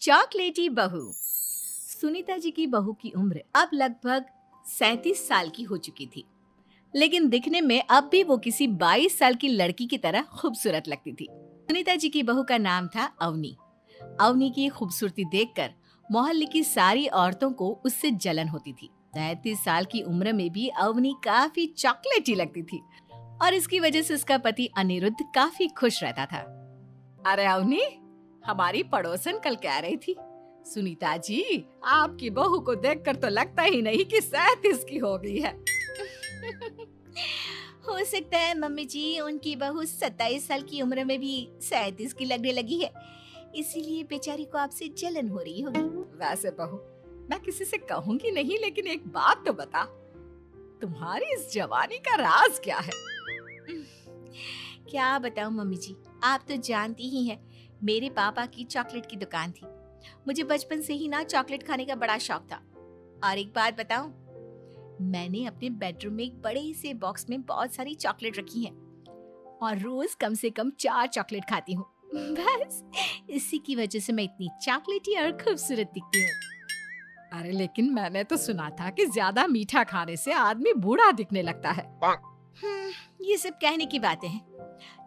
चॉकलेटी बहू। सुनीता जी की बहू की उम्र अब लगभग 37 साल की हो चुकी थी, लेकिन दिखने में अब भी वो किसी 22 साल की लड़की की तरह खूबसूरत लगती थी। सुनीता जी की बहू का नाम था अवनी। अवनी की खूबसूरती देखकर मोहल्ले की सारी औरतों को उससे जलन होती थी। 37 साल की उम्र में भी अवनी काफी चॉकलेटी लगती थी और इसकी वजह से उसका पति अनिरुद्ध काफी खुश रहता था। अरे अवनी, हमारी पड़ोसन कल कह रही थी, सुनीता जी आपकी बहू को देखकर तो लगता ही नहीं कि 37 की हो गई है। हो सकता है मम्मी जी उनकी बहू 27 साल की उम्र में भी 37 की लगने लगी है, इसीलिए बेचारी को आपसे जलन हो रही होगी। वैसे बहू, मैं किसी से कहूंगी नहीं, लेकिन एक बात तो बता, तुम्हारी इस जवानी का राज क्या है? क्या बताऊं मम्मी जी, आप तो जानती ही हैं, मेरे पापा की चॉकलेट की दुकान थी। मुझे बचपन से ही ना चॉकलेट खाने का बड़ा शौक था। और एक बात बताऊं, मैंने अपने बेडरूम में एक बड़े से बॉक्स में बहुत सारी चॉकलेट रखी हैं और रोज कम से कम 4 चॉकलेट खाती हूँ। बस इसी की वजह से मैं इतनी चॉकलेटी और खूबसूरत दिखती हूँ। अरे लेकिन मैंने तो सुना था कि ज्यादा मीठा खाने से आदमी बूढ़ा दिखने लगता है। ये सब कहने की बातें हैं।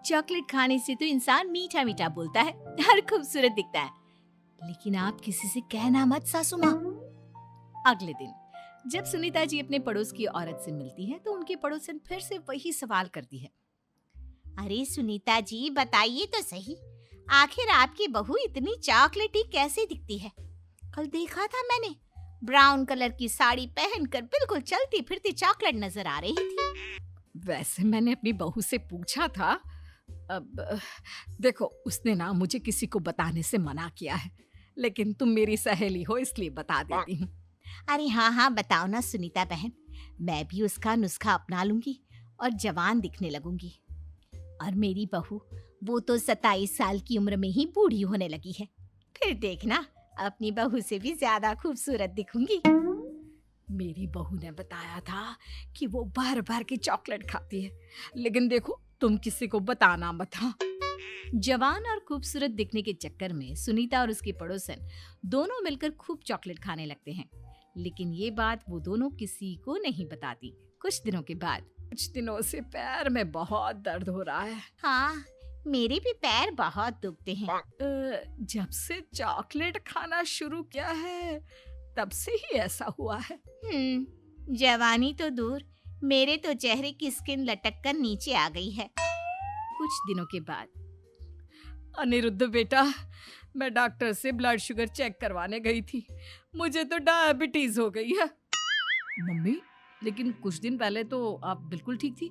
चॉकलेट खाने से तो इंसान मीठा मीठा बोलता है और खूबसूरत दिखता है, लेकिन आप किसी से कहना मत सासू माँ। अगले दिन जब सुनीता जी अपने पड़ोस की औरत से मिलती है तो उनकी पड़ोसन फिर से वही सवाल करती है। अरे सुनीता जी बताइए तो सही, आखिर आपकी बहू इतनी चॉकलेटी कैसे दिखती है? कल देखा था मैंने, ब्राउन कलर की साड़ी पहनकर बिल्कुल चलती फिरती चॉकलेट नजर आ रही थी। वैसे मैंने अपनी बहू से पूछा था। अब देखो, उसने ना मुझे किसी को बताने से मना किया है, लेकिन तुम मेरी सहेली हो इसलिए बता देती हूँ। अरे हाँ हाँ बताओ ना सुनीता बहन, मैं भी उसका नुस्खा अपना लूंगी और जवान दिखने लगूंगी। और मेरी बहू वो तो 27 साल की उम्र में ही बूढ़ी होने लगी है, फिर देखना अपनी बहू से भी ज्यादा खूबसूरत दिखूंगी। मेरी बहू ने बताया था कि वो भर भर के चॉकलेट खाती है, लेकिन देखो तुम किसी को बताना मत। हाँ। जवान और खूबसूरत दिखने के चक्कर में सुनीता और उसकी पड़ोसन दोनों मिलकर खूब चॉकलेट खाने लगते हैं, लेकिन ये बात वो दोनों किसी को नहीं बताती। कुछ दिनों के बाद, कुछ दिनों से पैर में बहुत दर्द हो रहा है। हाँ, मेरे भी पैर बहुत दुखते हैं। जब से चॉकलेट खाना शुरू किया है तब से ही ऐसा हुआ है। जवानी तो दूर, मेरे तो चेहरे की स्किन लटक कर नीचे आ गई है। कुछ दिनों के बाद, अनिरुद्ध बेटा, मैं डॉक्टर से ब्लड शुगर चेक करवाने गई थी, मुझे तो डायबिटीज हो गई है। मम्मी, लेकिन कुछ दिन पहले तो आप बिल्कुल ठीक थी,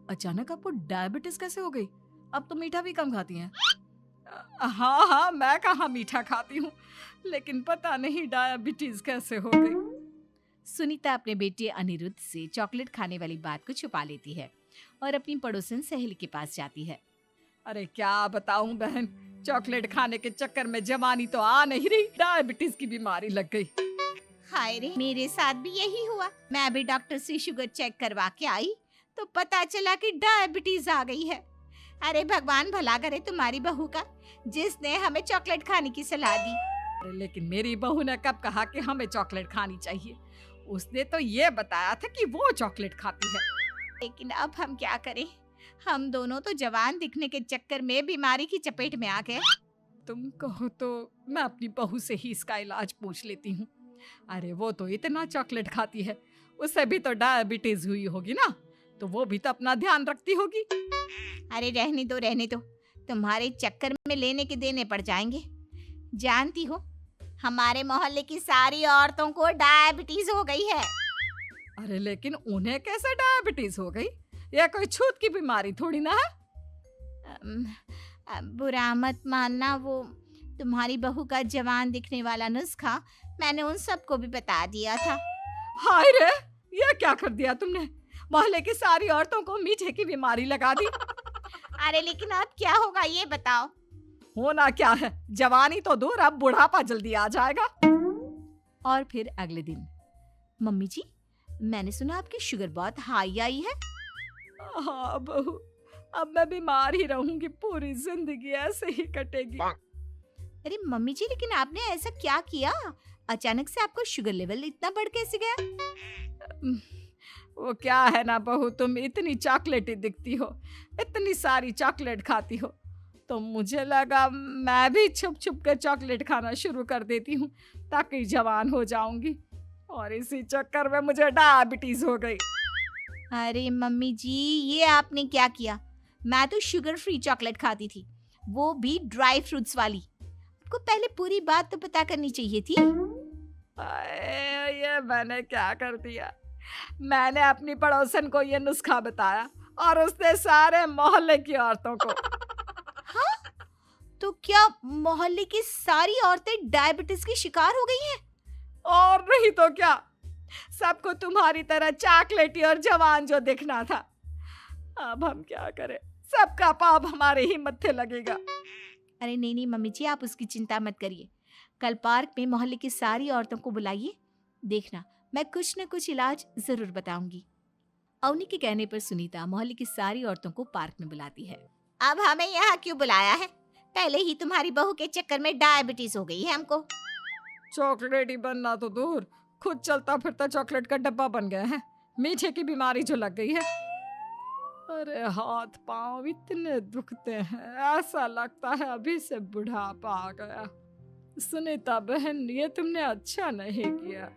अचानक आपको डायबिटीज कैसे हो गई? अब तो मीठा भी कम खाती हैं। हाँ हाँ, मैं कहाँ मीठा खाती हूँ, लेकिन पता नहीं डायबिटीज कैसे हो गई। सुनीता अपने बेटे अनिरुद्ध से चॉकलेट खाने वाली बात को छुपा लेती है और अपनी पड़ोसन सहेली के पास जाती है। अरे क्या बताऊं बहन, चॉकलेट खाने के चक्कर में जवानी तो आ नहीं रही, डायबिटीज की बीमारी लग गई। हाय रे, मेरे साथ भी यही हुआ। मैं भी डॉक्टर से शुगर चेक करवा के आई तो पता चला कि डायबिटीज आ गई है। अरे भगवान भला करे तुम्हारी बहू का, जिसने हमें चॉकलेट खाने की सलाह दी। अरे लेकिन मेरी बहू ने कब कहा कि हमें चॉकलेट खानी चाहिए? उसने तो ये बताया था कि वो चॉकलेट खाती है। लेकिन अब हम क्या करें, हम दोनों तो जवान दिखने के चक्कर में बीमारी की चपेट में आ गए। तुम कहो तो मैं अपनी बहू से ही इसका इलाज पूछ लेती हूँ। अरे वो तो इतना चॉकलेट खाती है, उसे भी तो डायबिटीज हुई होगी ना, तो वो भी तो अपना ध्यान रखती होगी। अरे रहने दो, तुम्हारे चक्कर में लेने के देने पड़ जाएंगे। जानती हो, हमारे मोहल्ले की सारी औरतों को डायबिटीज हो गई है। अरे लेकिन उन्हें कैसे डायबिटीज हो गई? यह कोई छूत की बीमारी थोड़ी ना है। बुरा मत मानना, वो तुम्हारी बहू का जवान दिखने वाला नुस्खा मैंने उन सबको भी बता दिया था। हाय रे, ये क्या कर दिया तुमने? मोहल्ले की सारी औरतों को मीठे की बीमारी लगा दी। अरे लेकिन अब क्या होगा ये बताओ। होना क्या है, जवानी तो दूर, अब बुढ़ापा जल्दी आ जाएगा। और फिर अगले दिन, मम्मी जी, मैंने सुना आपकी शुगर बहुत हाई आई है। हाँ बहू, अब मैं बीमार ही रहूंगी, पूरी जिंदगी ऐसे ही कटेगी। अरे मम्मी जी, लेकिन आपने ऐसा क्या किया? अचानक से आपको शुगर लेवल इतना बढ़ कैसे गया? वो क्या है ना बहू, तुम इतनी चॉकलेटी दिखती हो, इतनी सारी चॉकलेट खाती हो, तो मुझे लगा मैं भी छुप छुप कर चॉकलेट खाना शुरू कर देती हूँ ताकि जवान हो जाऊंगी, और इसी चक्कर में मुझे डायबिटीज हो गई। अरे मम्मी जी, ये आपने क्या किया? मैं तो शुगर फ्री चॉकलेट खाती थी, वो भी ड्राई फ्रूट्स वाली। आपको पहले पूरी बात तो पता करनी चाहिए थी। ये मैंने क्या कर दिया? मैंने अपनी पड़ोसन को ये नुस्खा बताया और उसने सारे मोहल्ले की औरतों को। हाँ? तो क्या मोहल्ले की सारी औरतें डायबिटीज की शिकार हो गई हैं? और नहीं तो क्या, सबको तुम्हारी तरह चॉकलेटी और जवान जो दिखना था। अब हम क्या करें, सबका पाप हमारे ही मत्थे लगेगा। अरे नहीं नहीं मम्मी जी, आप उसकी चिंता मत करिए। कल पार्क में मोहल्ले की सारी औरतों को बुलाइए, देखना मैं कुछ न कुछ इलाज जरूर बताऊंगी। अवनी के कहने पर सुनीता मोहल्ले की सारी औरतों को पार्क में बुलाती है। अब हमें यहाँ क्यों बुलाया है? पहले ही तुम्हारी बहू के चक्कर में डायबिटीज हो गई है हमको। चॉकलेट ही बनना तो दूर, खुद चलता फिरता चॉकलेट का डब्बा बन गया है। मीठे की बीमारी जो लग गई है। अरे हाथ पांव इतने दुखते हैं, ऐसा लगता है अभी से बुढ़ापा आ गया। सुनीता बहन, ये तुमने अच्छा नहीं किया।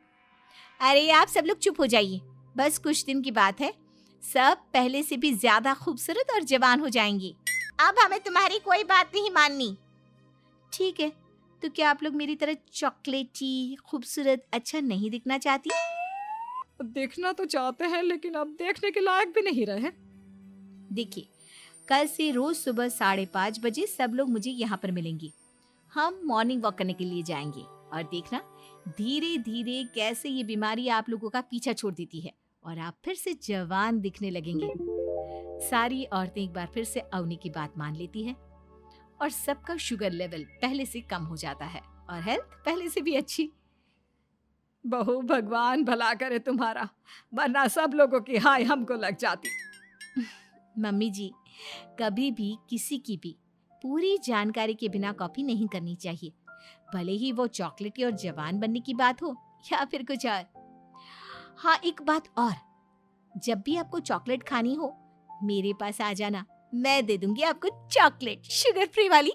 अरे आप सब लोग चुप हो जाइए, बस कुछ दिन की बात है, सब पहले से भी ज्यादा खूबसूरत और जवान हो जाएंगी। अब हमें तुम्हारी कोई बात नहीं माननी। ठीक है, तो क्या आप लोग मेरी तरह चॉकलेटी, खूबसूरत, अच्छा नहीं दिखना चाहती? देखना तो चाहते हैं, लेकिन अब देखने के लायक भी नहीं रहे। देखिए, कल से रोज सुबह 5:30 बजे सब लोग मुझे यहाँ पर मिलेंगे। हम मॉर्निंग वॉक करने के लिए जाएंगे और देखना धीरे धीरे कैसे ये बीमारी आप लोगों का पीछा छोड़ देती है और आप फिर से जवान दिखने लगेंगे। सारी औरतें एक बार फिर से अवनी की बात मान लेती है और सबका शुगर लेवल पहले से कम हो जाता है और हेल्थ पहले से भी अच्छी। बहू, भगवान भला करे तुम्हारा, वरना सब लोगों की हाय हमको लग जाती। मम्मी जी, कभी भी किसी की भी पूरी जानकारी के बिना कॉपी नहीं करनी चाहिए, भले ही वो चॉकलेटी और जवान बनने की बात हो या फिर कुछ और। हाँ, एक बात और, जब भी आपको चॉकलेट खानी हो मेरे पास आ जाना, मैं दे दूंगी आपको चॉकलेट, शुगर फ्री वाली।